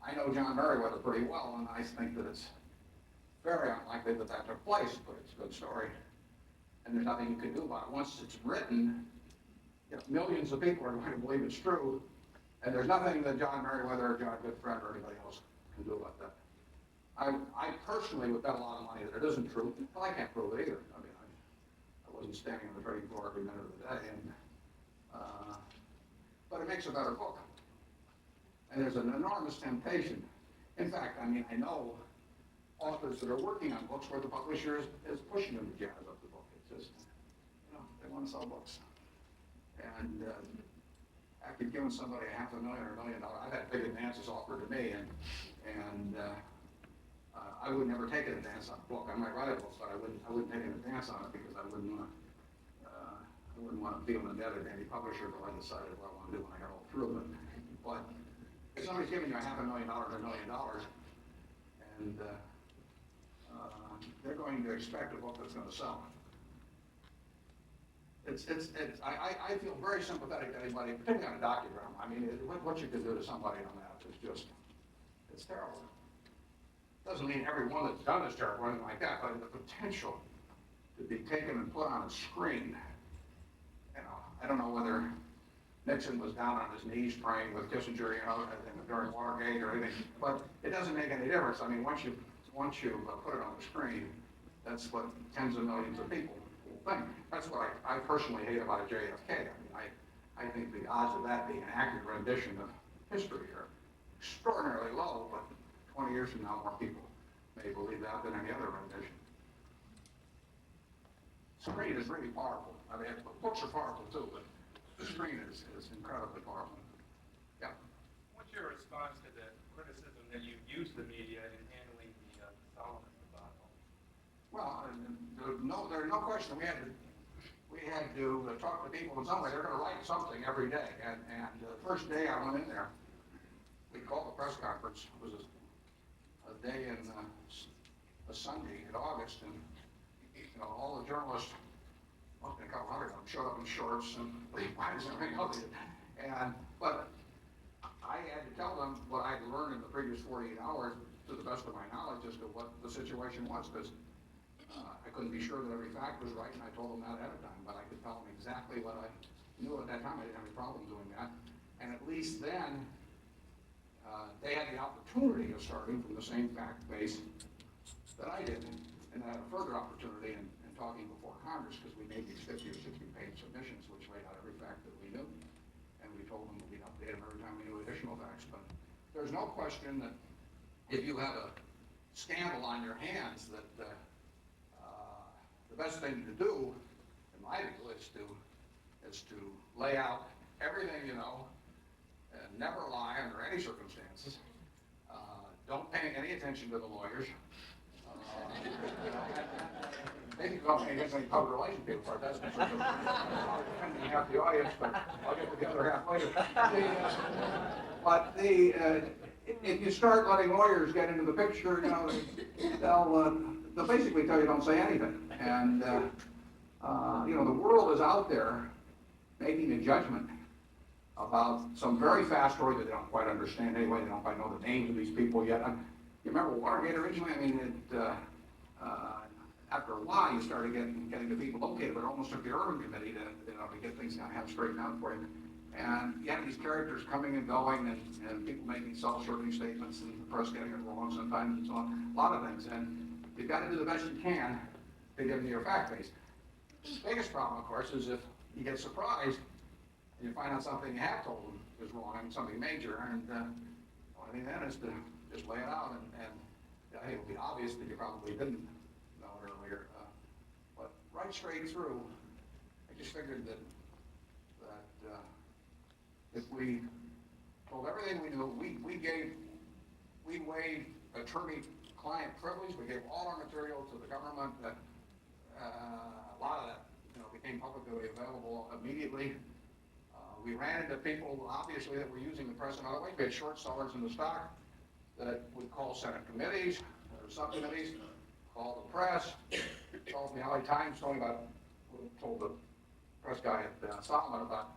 Speaker 3: I know John Merriweather pretty well, and I think that it's very unlikely that that took place, but it's a good story, and there's nothing you can do about it. Once it's written, millions of people are going to believe it's true, and there's nothing that John Merriweather or John Goodfriend or anybody else can do about that. I personally would bet a lot of money that it isn't true. Well, I can't prove it either. I mean, I wasn't standing on the trading floor every minute of the day, but it makes a better book. And there's an enormous temptation. In fact, I mean, I know authors that are working on books where the publisher is pushing them to jazz up the book. It's just, they want to sell books. And after giving somebody $500,000 or $1 million, I've had big advances offered to me, and I would never take an advance on a book. I might write a book, but I wouldn't take an advance on it because I wouldn't want to feel indebted to any publisher until I decided what I want to do when I got all through it. But if somebody's giving you $500,000 or $1 million, and they're going to expect a book that's going to sell. I feel very sympathetic to anybody, particularly on a docudrama. I mean, what you can do to somebody on that is just, it's terrible. Doesn't mean every one that's done is terrible or anything like that, but the potential to be taken and put on a screen, I don't know whether Nixon was down on his knees praying with Kissinger, during Watergate or anything, but it doesn't make any difference. I mean, once you put it on the screen, that's what tens of millions of people will think. That's what I personally hate about a JFK. I mean, I think the odds of that being an accurate rendition of history are extraordinarily low, but 20 years from now, more people may believe that than any other rendition. Screen is really powerful. I mean, books are powerful too, but the screen is incredibly powerful. Yeah.
Speaker 12: What's your response to the criticism that you used the media in handling the Solomon debacle?
Speaker 3: Well, there's no question. We had to talk to people in some way. They're going to write something every day. And the first day I went in there, we called a press conference. It was a day in a Sunday in August, and all the journalists, a couple hundred of them, showed up in shorts and Levi's and everything else. But I had to tell them what I'd learned in the previous 48 hours to the best of my knowledge as to what the situation was, because I couldn't be sure that every fact was right, and I told them that ahead of time, but I could tell them exactly what I knew at that time. I didn't have any problem doing that. And at least then, they had the opportunity of starting from the same fact base that I did, and I had a further opportunity in talking before Congress, because we made these 50 or 60-page submissions which laid out every fact that we knew, and we told them that we'd update them every time we knew additional facts. But there's no question that if you have a scandal on your hands, that the best thing to do, in my view, is to lay out everything you know, and never lie under any circumstances. Don't pay any attention to the lawyers. Maybe don't pay attention to any public relations people, that's for sure. Depending half the audience, but I'll get to the other half later. If you start letting lawyers get into the picture, they'll basically tell you don't say anything. And the world is out there making a judgment about some very fast story that they don't quite understand anyway. They don't quite know the names of these people yet. You remember Watergate originally? I mean, after a while, you started getting the people located, but it almost took the Urban Committee to get things kind of straightened out for you. And you have these characters coming and going, and people making self-serving statements, and the press getting it wrong sometimes, and so on. A lot of things, and you've got to do the best you can to get into your fact base. The biggest problem, of course, is if you get surprised and you find out something you have told them is wrong, something major, and what I mean then is to just lay it out, and hey, it'll be obvious that you probably didn't know it earlier. right straight through, I just figured that if we told everything we knew, we waived attorney-client privilege, we gave all our material to the government, that a lot of that, became publicly available immediately. We ran into people, obviously, that were using the press in other ways. We had short sellers in the stock that would call Senate committees or subcommittees, call the press, told the LA Times, told the press guy at Solomon about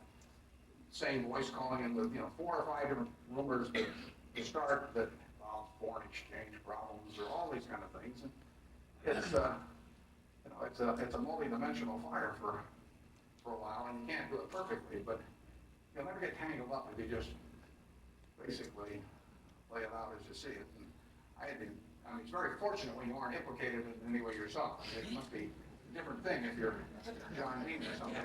Speaker 3: same voice calling in with 4 or 5 different rumors to start that involve foreign exchange problems or all these kind of things. And it's a multi-dimensional fire for a while, and you can't do it perfectly, but you'll never get tangled up if you just basically lay it out as you see it. And it's very fortunate when you aren't implicated in any way yourself. It must be a different thing if you're John Dean or something.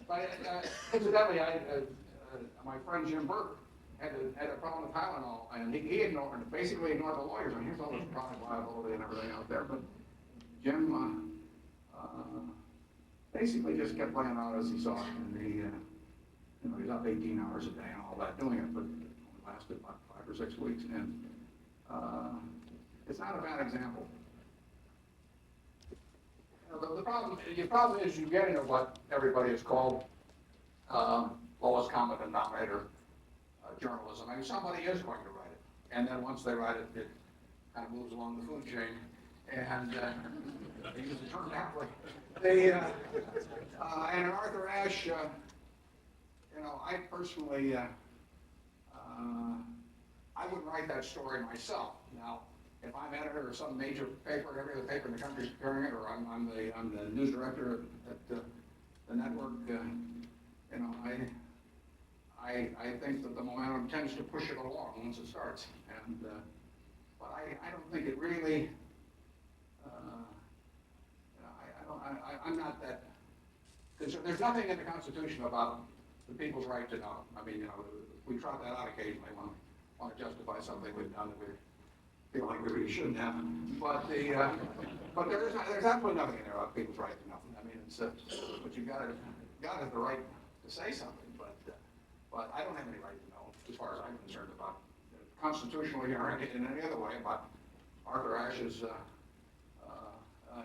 Speaker 3: But incidentally, my friend Jim Burke had a problem with Tylenol, and he basically ignored the lawyers. And here's all this product liability and everything out there. But Jim basically just kept playing out as he saw it, and he was up 18 hours a day and all that doing it, but it only lasted about 5 or 6 weeks, and it's not a bad example. The problem is you get into what everybody has called lowest common denominator journalism. I mean, somebody is going to write it, and then once they write it, it kind of moves along the food chain, and they use the term that way. And in Arthur Ashe, I personally, I wouldn't write that story myself. Now, if I'm editor of some major paper, every other paper in the country is carrying it, or I'm the news director at the network, I think that the momentum tends to push it along once it starts. And but I don't think it really. I'm not that. There's nothing in the Constitution about the people's right to know. I mean, we trot that out occasionally when we want to justify something we've done that we feel like we really shouldn't have. But there's absolutely nothing in there about people's right to know. I mean, but you got to have the right to say something. But I don't have any right to know, as far as I'm concerned, about constitutionally or in any other way about Arthur Ashe's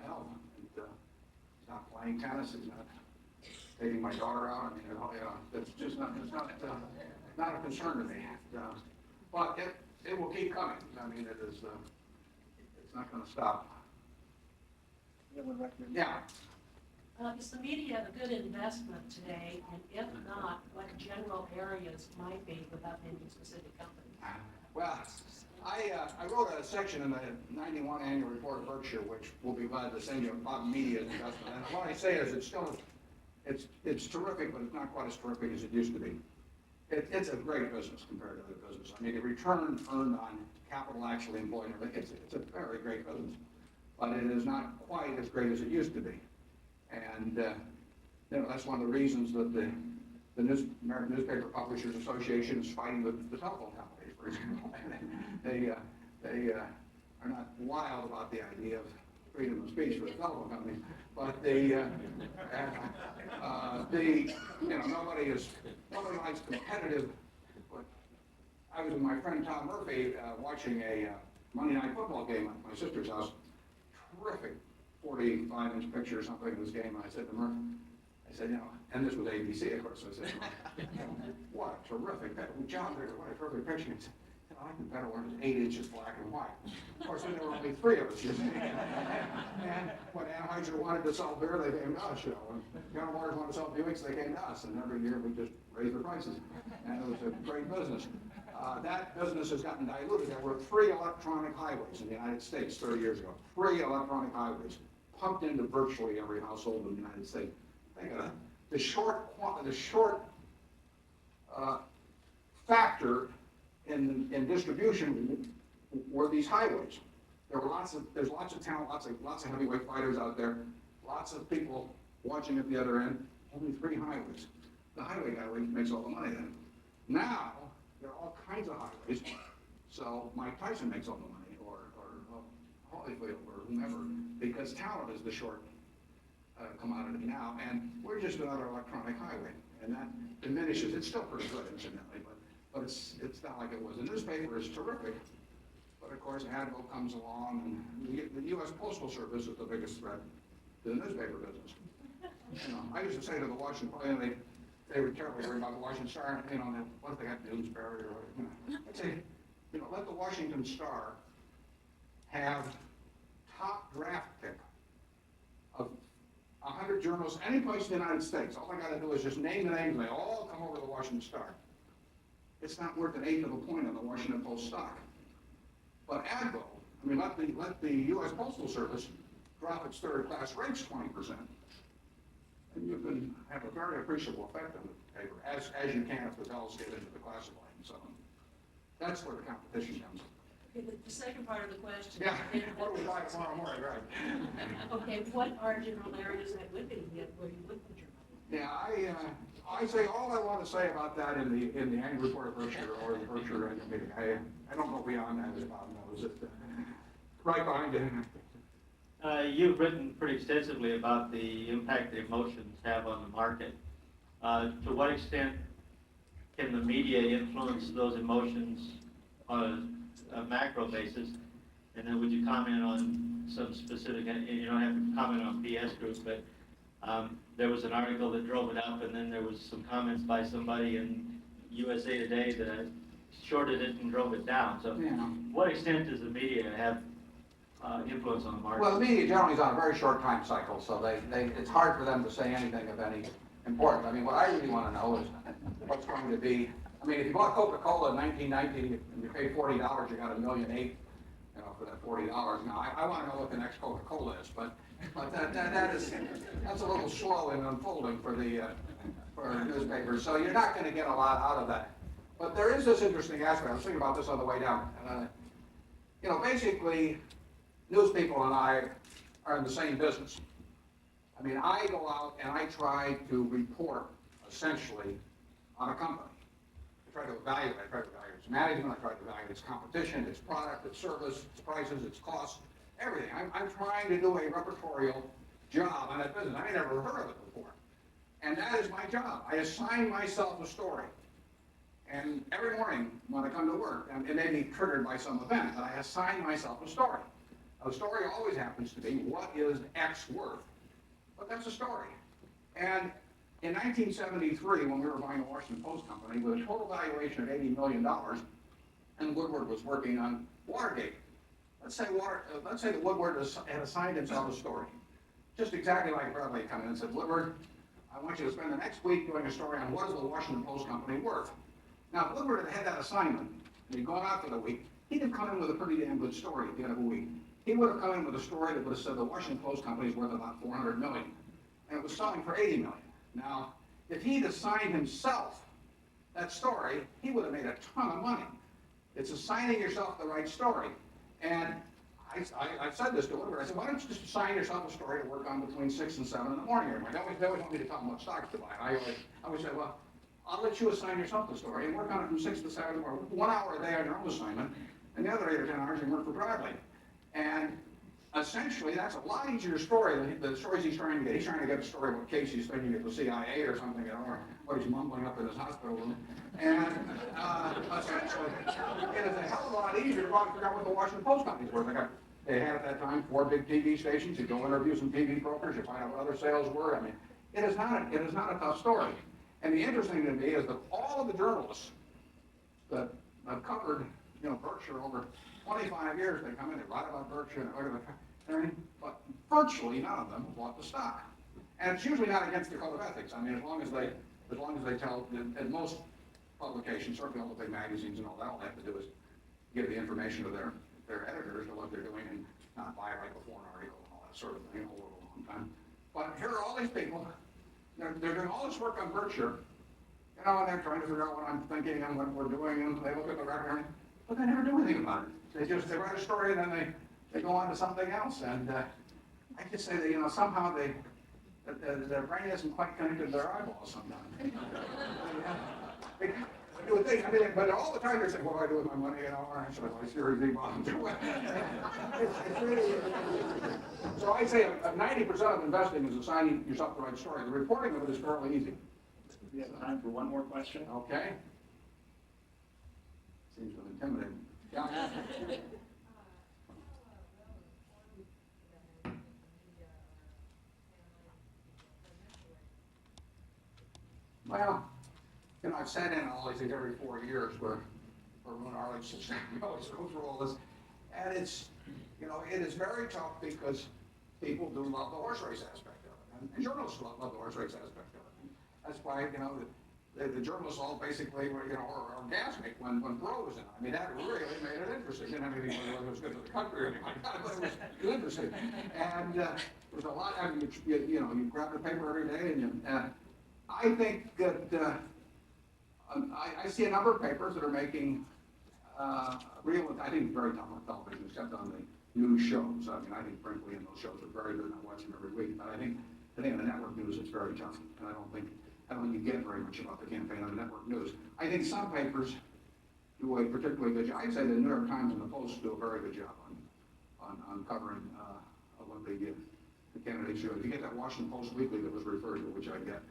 Speaker 3: health. He's not playing tennis. He's not taking my daughter out. I mean, it's just not a concern to me. But it will keep coming. I mean, it's not going to stop. Yeah.
Speaker 13: Is the media a good investment today? And if not, what general areas might be without naming specific companies?
Speaker 3: Well, I wrote a section in the 91 annual report of Berkshire, which will be glad to send you about media investment. And what I say is it's terrific, but it's not quite as terrific as it used to be. It's a great business compared to other business. I mean, the return earned on capital actually employed, it's a very great business, but it is not quite as great as it used to be. And that's one of the reasons that the American Newspaper Publishers Association is fighting the telephone companies, for example. They are not wild about the idea of freedom of speech for the telephone companies, but nobody likes competitive. But I was with my friend Tom Murphy watching a Monday Night Football game at my sister's house. Terrific 45-inch picture or something of this game. And I said to Murphy, and this was ABC, of course. So I said, what a terrific picture. John, what a terrific picture. He said, I like the better one. It's 8 inches black and white. Of course, then there were only 3 of us. And when Anheuser wanted to sell beer, they came to us. When General Motors wanted to sell Buicks, they came to us. And every year we just raised the prices. And it was a great business. That business has gotten diluted. There were 3 electronic highways in the United States 30 years ago. 3 electronic highways pumped into virtually every household in the United States. Think of that. The short factor in distribution were these highways. There's lots of talent, lots of heavyweight fighters out there, lots of people watching at the other end. Only 3 highways. The highway guy makes all the money then. Now there are all kinds of highways. So Mike Tyson makes all the money, or Holyfield or whomever, because talent is the short commodity now, and we're just another electronic highway, and that diminishes. It's still pretty good, incidentally, but it's not like it was. The newspaper is terrific, but of course, Advil comes along, and the U.S. Postal Service is the biggest threat to the newspaper business. You know, I used to say to the Washington, you know, they were terribly worried about the Washington Star, you know, what if they got Doonesbury or whatever, you know. I'd say, you know, let the Washington Star have top draft pick of 100 journalists, any place in the United States. All I gotta do is just name the names, and they all come over to the Washington Star. It's not worth an eighth of a point on the Washington Post stock. But Advil, I mean, let the U.S. Postal Service drop its third-class rates 20%. And you can have a very appreciable effect on the paper, as you can if the bells get into the classified and so on. That's where the competition comes in.
Speaker 13: Okay, the second part of the question.
Speaker 3: Yeah, what do we buy tomorrow morning, right?
Speaker 13: Okay, what are general areas that would be, where you would put your money?
Speaker 3: Yeah, I say all I want to say about that in the annual report of Berkshire or the Berkshire annual meeting. I don't go beyond that, as Bob knows it. Right behind you.
Speaker 14: You've written pretty extensively about the impact that emotions have on the market. To what extent can the media influence those emotions on a macro basis? And then would you comment on some specific, you don't have to comment on PS Group, but there was an article that drove it up, and then there was some comments by somebody in USA Today that shorted it and drove it down. So
Speaker 3: Yeah.
Speaker 14: what extent does the media have influence on the market?
Speaker 3: Well, the media generally is on a very short time cycle, so it's hard for them to say anything of any importance. I mean, what I really want to know is what's going to be. I mean, if you bought Coca-Cola in 1990 and you paid $40, you got $1.8 million, you know, for that $40. Now, I want to know what the next Coca-Cola is, but that's a little slow in unfolding for newspapers. So you're not going to get a lot out of that. But there is this interesting aspect. I was thinking about this on the way down. You know, basically, news people and I are in the same business. I mean, I go out and I try to report, essentially, on a company. I try to evaluate its management, I try to evaluate its competition, its product, its service, its prices, its costs, everything. I'm trying to do a repertorial job on that business. I never heard of it before. And that is my job. I assign myself a story. And every morning when I come to work, and it may be triggered by some event, but I assign myself a story. A story always happens to be, what is X worth? But that's a story. And in 1973, when we were buying the Washington Post Company, with a total valuation of $80 million, and Woodward was working on Watergate. Let's say that Woodward had assigned himself a story. Just exactly like Bradley come in and said, Woodward, I want you to spend the next week doing a story on what is the Washington Post Company worth. Now, if Woodward had that assignment, and he'd gone out for the week, he'd have come in with a pretty damn good story at the end of the week. He would have come in with a story that would have said the Washington Post Company is worth about $400 million, and it was selling for $80 million. Now, if he'd assigned himself that story, he would have made a ton of money. It's assigning yourself the right story. And I've said this to Woodward. I said, why don't you just assign yourself a story to work on between 6 and 7 in the morning? They always want me to tell them what stocks to buy. I always say, well, I'll let you assign yourself the story and work on it from 6 to 7 or 1 hour a day on your own assignment, and the other 8 or 10 hours you work for Bradley. And essentially, that's a lot easier story than the stories he's trying to get. He's trying to get a story about Casey's thinking at the CIA or something, you know, or what he's mumbling up in his hospital room. And essentially, it is a hell of a lot easier to go out and figure out what the Washington Post Company's worth. They had at that time 4 big TV stations. You go interview some TV brokers, you find out what other sales were. I mean, it is not a tough story. And the interesting to me is that all of the journalists that have covered, you know, Berkshire over 25 years, they come in, they write about Berkshire and everything, but virtually none of them have bought the stock. And it's usually not against the code of ethics. I mean, as long as they tell, and most publications, certainly all the big magazines and all that, all they have to do is give the information to their editors to what they're doing and not buy right before an article and all that sort of thing over a long time. But here are all these people, they're doing all this work on Berkshire, you know, and they're trying to figure out what I'm thinking and what we're doing, and they look at the record, but they never do anything about it. They write a story and then they go on to something else. And I just say that, you know, somehow their brain isn't quite connected to their eyeballs sometimes. You would think, I mean, but all the time they're saying, what do I do with my money, you know, or should I buy Series B bonds? It's really, so I'd say 90% of investing is assigning yourself the right story. The reporting of it is fairly easy.
Speaker 1: We have time for one more question.
Speaker 3: Okay? Seems to intimidate. Yeah. Well, you know, I've sat in on all these things every 4 years where Arlene Arledge always go through all this. And it's, you know, it is very tough because people do love the horse race aspect of it. And journalists love the horse race aspect of it. That's why, you know, the journalists all basically were, you know, are gasmic when Thoreau was in. I mean, that really made it interesting. Didn't have anything whether it was good for the country or anything like that, but it was interesting. And there was a lot, I mean, you know, you grab the paper every day and you, I think that, I see a number of papers that are making real, I think very tough on television, except on the news shows. I mean, I think frankly, and those shows are very good, I watch them every week, but I think on the network news, it's very tough. And I don't think you get very much about the campaign on the network news. I think some papers do a particularly good job. I'd say the New York Times and the Post do a very good job on covering what they give the candidates show. If you get that Washington Post Weekly that was referred to, which I get,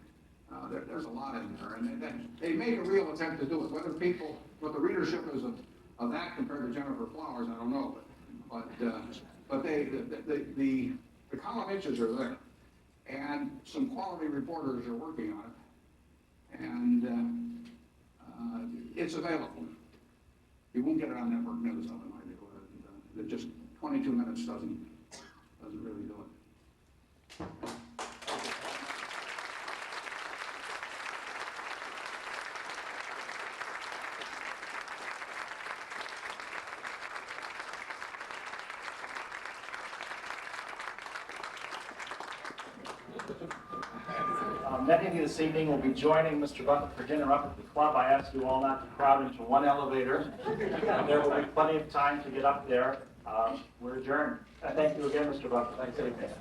Speaker 3: there's a lot in there, and they make a real attempt to do it. Whether people, what the readership is of that compared to Jennifer Flowers, I don't know, but the column inches are there, and some quality reporters are working on it, and it's available. You won't get it on network news, though, in my view. Just 22 minutes doesn't really do it.
Speaker 1: Many of you this evening will be joining Mr. Buffett for dinner up at the club. I ask you all not to crowd into one elevator. There will be plenty of time to get up there. We're adjourned. Thank you again, Mr. Buffett. Thanks, everybody.